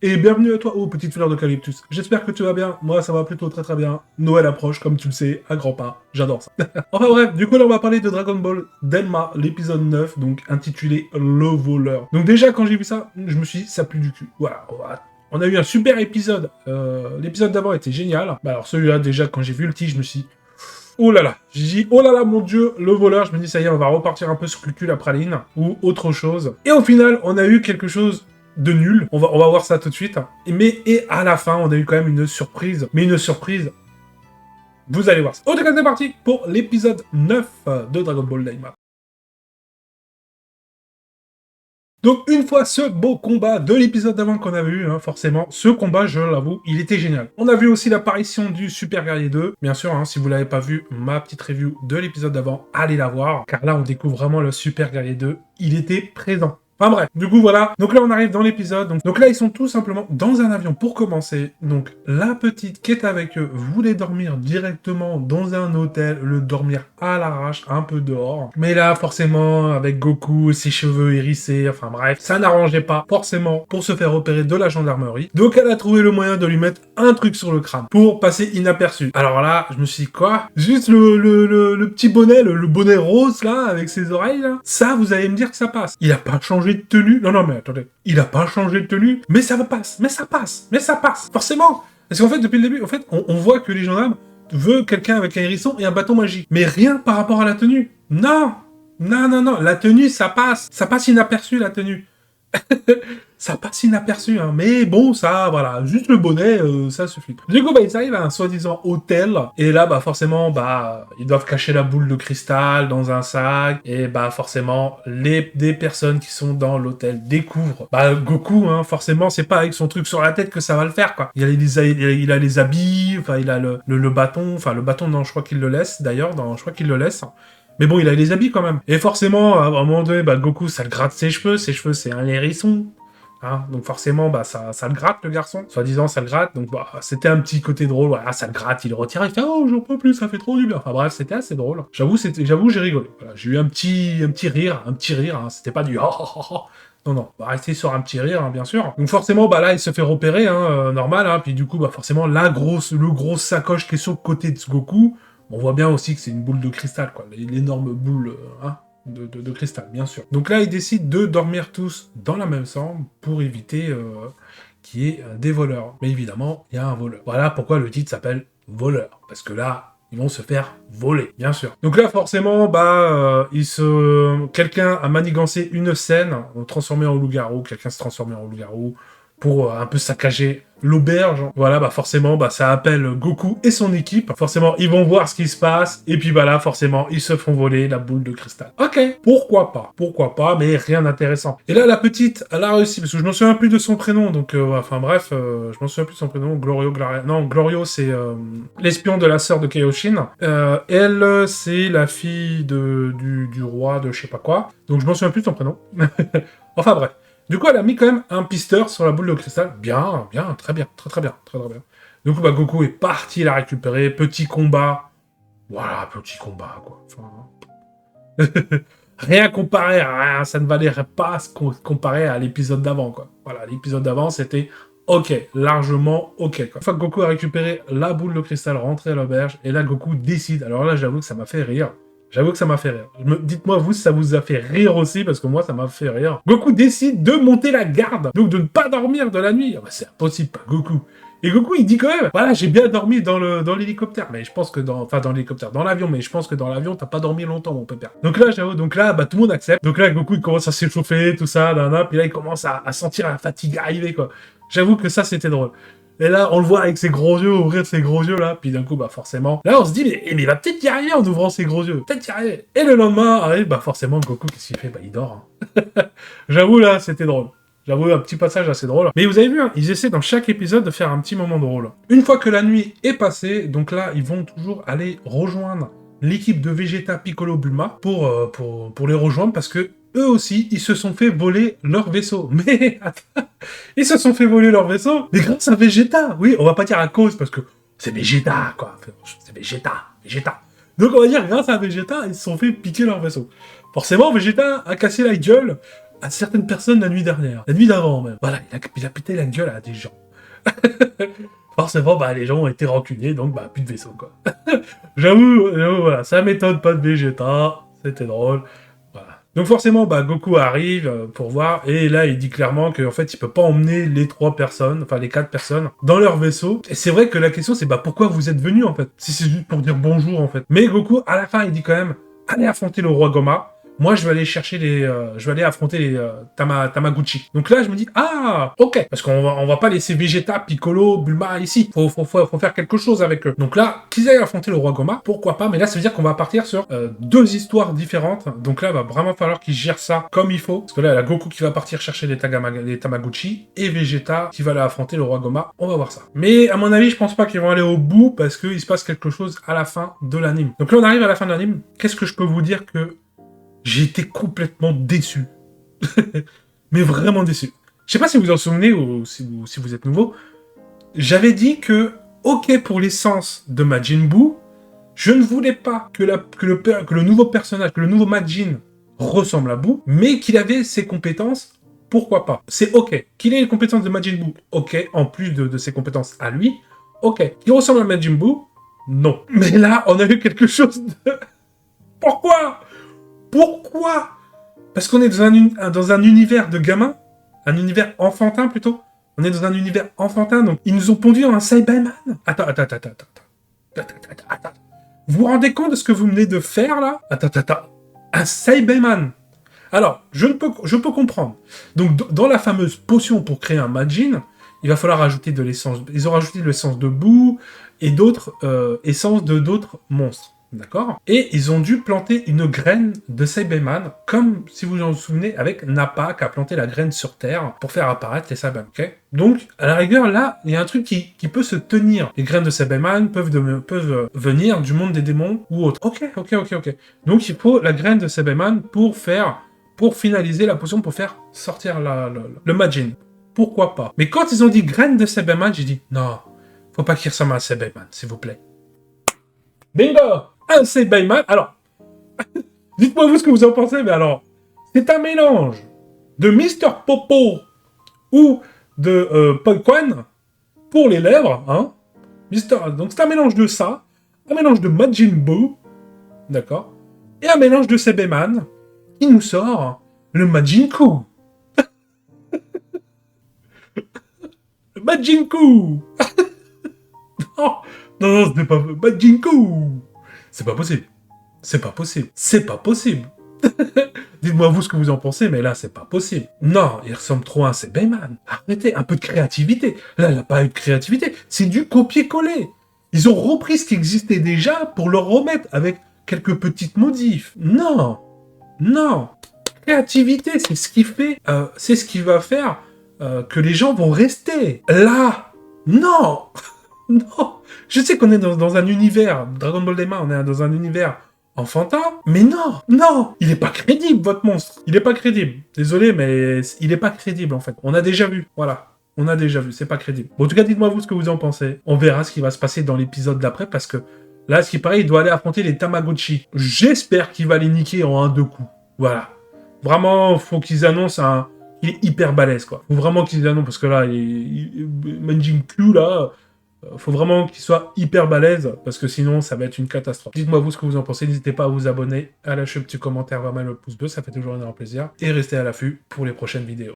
Et bienvenue à toi, oh petite fleur d'eucalyptus. J'espère que tu vas bien, moi ça va plutôt très très bien. Noël approche, comme tu le sais, à grands pas, j'adore ça. Enfin bref, du coup là on va parler de Dragon Ball Delma, l'épisode 9, donc intitulé Le Voleur. Donc déjà quand j'ai vu ça, je me suis dit, ça pue du cul. Voilà, on a eu un super épisode, l'épisode d'avant était génial. Bah alors celui-là déjà quand j'ai vu le titre, je me suis dit, oh là là, j'ai dit, oh là là, mon dieu, le voleur, je me dis, ça y est, on va repartir un peu sur culture la praline, ou autre chose. Et au final, on a eu quelque chose de nul, on va voir ça tout de suite. Et à la fin, on a eu quand même une surprise, mais une surprise, vous allez voir ça. En tout cas, c'est parti pour l'épisode 9 de Dragon Ball Daima. Donc une fois ce beau combat de l'épisode d'avant qu'on a vu, hein, forcément, ce combat, je l'avoue, il était génial. On a vu aussi l'apparition du Super Guerrier 2, bien sûr, hein, si vous l'avez pas vu, ma petite review de l'épisode d'avant, allez la voir, car là on découvre vraiment le Super Guerrier 2, il était présent. Enfin bref, du coup voilà, donc là on arrive dans l'épisode, donc là ils sont tout simplement dans un avion pour commencer, donc la petite qui est avec eux voulait dormir directement dans un hôtel, le dormir à l'arrache, un peu dehors, mais là forcément avec Goku et ses cheveux hérissés, enfin bref, ça n'arrangeait pas forcément pour se faire opérer de la gendarmerie, donc elle a trouvé le moyen de lui mettre un truc sur le crâne, pour passer inaperçu. Alors là, je me suis dit quoi? Juste le petit bonnet, le bonnet rose là, avec ses oreilles là, ça vous allez me dire que ça passe. Il a pas changé de tenue. Non, non, mais attendez. Il a pas changé de tenue, mais ça passe, mais ça passe, mais ça passe. Forcément. Parce qu'en fait, depuis le début, en fait, on voit que les gendarmes veulent quelqu'un avec un hérisson et un bâton magique. Mais rien par rapport à la tenue. Non. Non, non, non. La tenue, ça passe. Ça passe inaperçu, la tenue. Ça passe inaperçu, hein. Mais bon, ça, voilà, juste le bonnet, ça suffit. Du coup, bah, ils arrivent à un soi-disant hôtel, et là, bah, forcément, bah, ils doivent cacher la boule de cristal dans un sac, et bah, forcément, des personnes qui sont dans l'hôtel découvrent, bah, Goku, hein, forcément, c'est pas avec son truc sur la tête que ça va le faire, quoi. Il a les habits, enfin, il a le bâton, enfin, le bâton, non, je crois qu'il le laisse, d'ailleurs, je crois qu'il le laisse. Mais bon, il a les habits quand même. Et forcément, à un moment donné, bah, Goku, ça le gratte ses cheveux, c'est un hérisson. Hein, donc forcément, bah, ça le gratte, le garçon. Soi-disant, ça le gratte. Donc, bah, c'était un petit côté drôle. Voilà, ça le gratte, il le retire, il fait « Oh, j'en peux plus, ça fait trop du bien ». Enfin bref, c'était assez drôle. J'avoue, j'ai rigolé. Voilà, j'ai eu un petit rire, hein. C'était pas du « Oh, oh, oh, oh ». Non, non, on va rester sur un petit rire, hein, bien sûr. Donc forcément, bah là, il se fait repérer, hein, normal. Hein, puis du coup, bah forcément, le gros sacoche qui est sur le côté de Goku, on voit bien aussi que c'est une boule de cristal, quoi. L'énorme boule, hein, de cristal, bien sûr. Donc là, ils décident de dormir tous dans la même chambre pour éviter qu'il y ait des voleurs. Mais évidemment, il y a un voleur. Voilà pourquoi le titre s'appelle Voleur. Parce que là, ils vont se faire voler, bien sûr. Donc là, forcément, bah, quelqu'un a manigancé une scène, transformé en loup-garou, quelqu'un se transformait en loup-garou, pour un peu saccager l'auberge. Voilà, bah forcément, bah ça appelle Goku et son équipe. Forcément, ils vont voir ce qui se passe, et puis bah là, forcément, ils se font voler la boule de cristal. Ok, pourquoi pas, mais rien d'intéressant. Et là, la petite, elle a réussi, parce que je m'en souviens plus de son prénom, donc, enfin bref, je m'en souviens plus de son prénom, Glorio, c'est l'espion de la sœur de Kaioshin. Elle, c'est la fille du roi de je sais pas quoi, donc je m'en souviens plus de son prénom. Enfin bref. Du coup, elle a mis quand même un pisteur sur la boule de cristal. Bien, bien, très bien, très bien. Du coup, bah, Goku est parti la récupérer. Petit combat. Voilà, petit combat, quoi. Enfin, rien comparé à rien. Ça ne valait pas comparé à l'épisode d'avant, quoi. Voilà, l'épisode d'avant, c'était ok, largement ok, quoi. Une fois que Goku a récupéré la boule de cristal, rentré à l'auberge, et là, Goku décide. Alors là, j'avoue que ça m'a fait rire. Dites-moi, vous, ça vous a fait rire aussi, parce que moi, ça m'a fait rire. Goku décide de monter la garde, donc de ne pas dormir de la nuit. Ah bah, c'est impossible, pas Goku. Et Goku, il dit quand même, voilà, j'ai bien dormi dans l'hélicoptère, mais je pense que dans l'hélicoptère, dans l'avion, mais je pense que dans l'avion, t'as pas dormi longtemps, mon pépère. Donc là, j'avoue, bah, tout le monde accepte. Donc là, Goku, il commence à s'échauffer, tout ça, puis là, il commence à sentir la fatigue arriver, quoi. J'avoue que ça, c'était drôle. Et là, on le voit avec ses gros yeux, ouvrir ses gros yeux, là. Puis d'un coup, bah forcément... Là, on se dit, mais il va peut-être y arriver en ouvrant ses gros yeux. Peut-être y arriver. Et le lendemain, arrive, bah forcément, Goku, qu'est-ce qu'il fait? Bah, il dort. Hein. J'avoue, là, c'était drôle. J'avoue, un petit passage assez drôle. Mais vous avez vu, hein, ils essaient dans chaque épisode de faire un petit moment drôle. Une fois que la nuit est passée, donc là, ils vont toujours aller rejoindre l'équipe de Vegeta, Piccolo, Bulma pour les rejoindre parce que eux aussi, ils se sont fait voler leur vaisseau. Mais attends, ils se sont fait voler leur vaisseau, mais grâce à Vegeta. Oui, on va pas dire à cause parce que c'est Vegeta, quoi. C'est Vegeta. Donc on va dire grâce à Vegeta, ils se sont fait piquer leur vaisseau. Forcément, Vegeta a cassé la gueule à certaines personnes la nuit dernière, la nuit d'avant même. Voilà, il a pété la gueule à des gens. Forcément, bah, les gens ont été rancuniers, donc bah, plus de vaisseau, quoi. J'avoue, voilà, ça m'étonne pas de Vegeta, c'était drôle. Voilà. Donc forcément, bah, Goku arrive pour voir, et là, il dit clairement qu'en fait, il peut pas emmener les 3 personnes, enfin les 4 personnes, dans leur vaisseau. Et c'est vrai que la question, c'est bah, pourquoi vous êtes venus, en fait? Si c'est juste pour dire bonjour, en fait. Mais Goku, à la fin, il dit quand même, allez affronter le roi Goma. Moi, je vais aller chercher je vais aller affronter les Tamaguchi. Donc là, je me dis, ah, ok, parce on va pas laisser Vegeta, Piccolo, Bulma ici. Faut faire quelque chose avec eux. Donc là, qu'ils aillent affronter le roi Goma, pourquoi pas. Mais là, ça veut dire qu'on va partir sur 2 histoires différentes. Donc là, il va vraiment falloir qu'ils gèrent ça comme il faut. Parce que là, il y a Goku qui va partir chercher les Tamaguchi et Vegeta qui va aller affronter le roi Goma. On va voir ça. Mais à mon avis, je pense pas qu'ils vont aller au bout parce qu'il se passe quelque chose à la fin de l'anime. Donc là, on arrive à la fin de l'anime. Qu'est-ce que je peux vous dire que j'ai été complètement déçu. Mais vraiment déçu. Je sais pas si vous en souvenez ou si vous êtes nouveau. J'avais dit que, ok pour l'essence de Majin Buu, je ne voulais pas que le nouveau personnage, que le nouveau Majin ressemble à Buu, mais qu'il avait ses compétences, pourquoi pas. C'est ok. Qu'il ait les compétences de Majin Buu, ok, en plus de ses compétences à lui, ok. Qu'il ressemble à Majin Buu, non. Mais là, on a eu quelque chose de... Pourquoi Parce qu'on est dans un univers de gamins, un univers enfantin plutôt. On est dans un univers enfantin, donc ils nous ont pondu en un Cyberman. Attends. Vous vous rendez compte de ce que vous venez de faire là? Attends. Un Cyberman. Alors, je peux comprendre. Donc, dans la fameuse potion pour créer un Majin, il va falloir ajouter de l'essence. Ils ont rajouté de l'essence de Buu et d'autres essences de d'autres monstres. D'accord? Et ils ont dû planter une graine de Cyberman, comme, si vous en souvenez, avec Nappa qui a planté la graine sur Terre pour faire apparaître les Cyberman. Okay? Donc, à la rigueur, là, il y a un truc qui peut se tenir. Les graines de Cyberman peuvent venir du monde des démons ou autre. Ok. Donc, il faut la graine de Cyberman pour finaliser la potion, pour faire sortir le Majin. Pourquoi pas? Mais quand ils ont dit graine de Cyberman, j'ai dit, non, faut pas qu'il ressemble à Cyberman, s'il vous plaît. Bingo! Un Cyberman. Alors, dites-moi vous ce que vous en pensez, mais alors, c'est un mélange de Mr. Popo ou de Pokwan pour les lèvres, hein. Donc c'est un mélange de ça, un mélange de Majin Buu, d'accord, et un mélange de Cyberman qui nous sort le Majin Buu. Le Majin Buu. Non, c'est pas Majin Buu. C'est pas possible. Dites-moi vous ce que vous en pensez, mais là, c'est pas possible. Non, il ressemble trop à un Cyberman. Arrêtez, un peu de créativité. Là, il n'y a pas eu de créativité. C'est du copier-coller. Ils ont repris ce qui existait déjà pour le remettre avec quelques petites modifs. Non. Créativité, c'est ce qui fait, c'est ce qui va faire que les gens vont rester. Là, non. Je sais qu'on est dans un univers, Dragon Ball Daima, on est dans un univers enfantin, mais non, il est pas crédible, votre monstre. Il est pas crédible. Désolé, mais il est pas crédible, en fait. On a déjà vu, voilà. C'est pas crédible. Bon, en tout cas, dites-moi vous ce que vous en pensez. On verra ce qui va se passer dans l'épisode d'après, parce que là, ce qui paraît, il doit aller affronter les Tamagotchi. J'espère qu'il va les niquer en 1-2 coups. Voilà. Vraiment, faut qu'ils annoncent il est hyper balèze, quoi. Faut vraiment qu'ils annoncent, parce que là, Manjin Q, là... faut vraiment qu'il soit hyper balèze, parce que sinon, ça va être une catastrophe. Dites-moi vous ce que vous en pensez, n'hésitez pas à vous abonner, à lâcher un petit commentaire, vraiment le pouce bleu, ça fait toujours un énorme plaisir, et restez à l'affût pour les prochaines vidéos.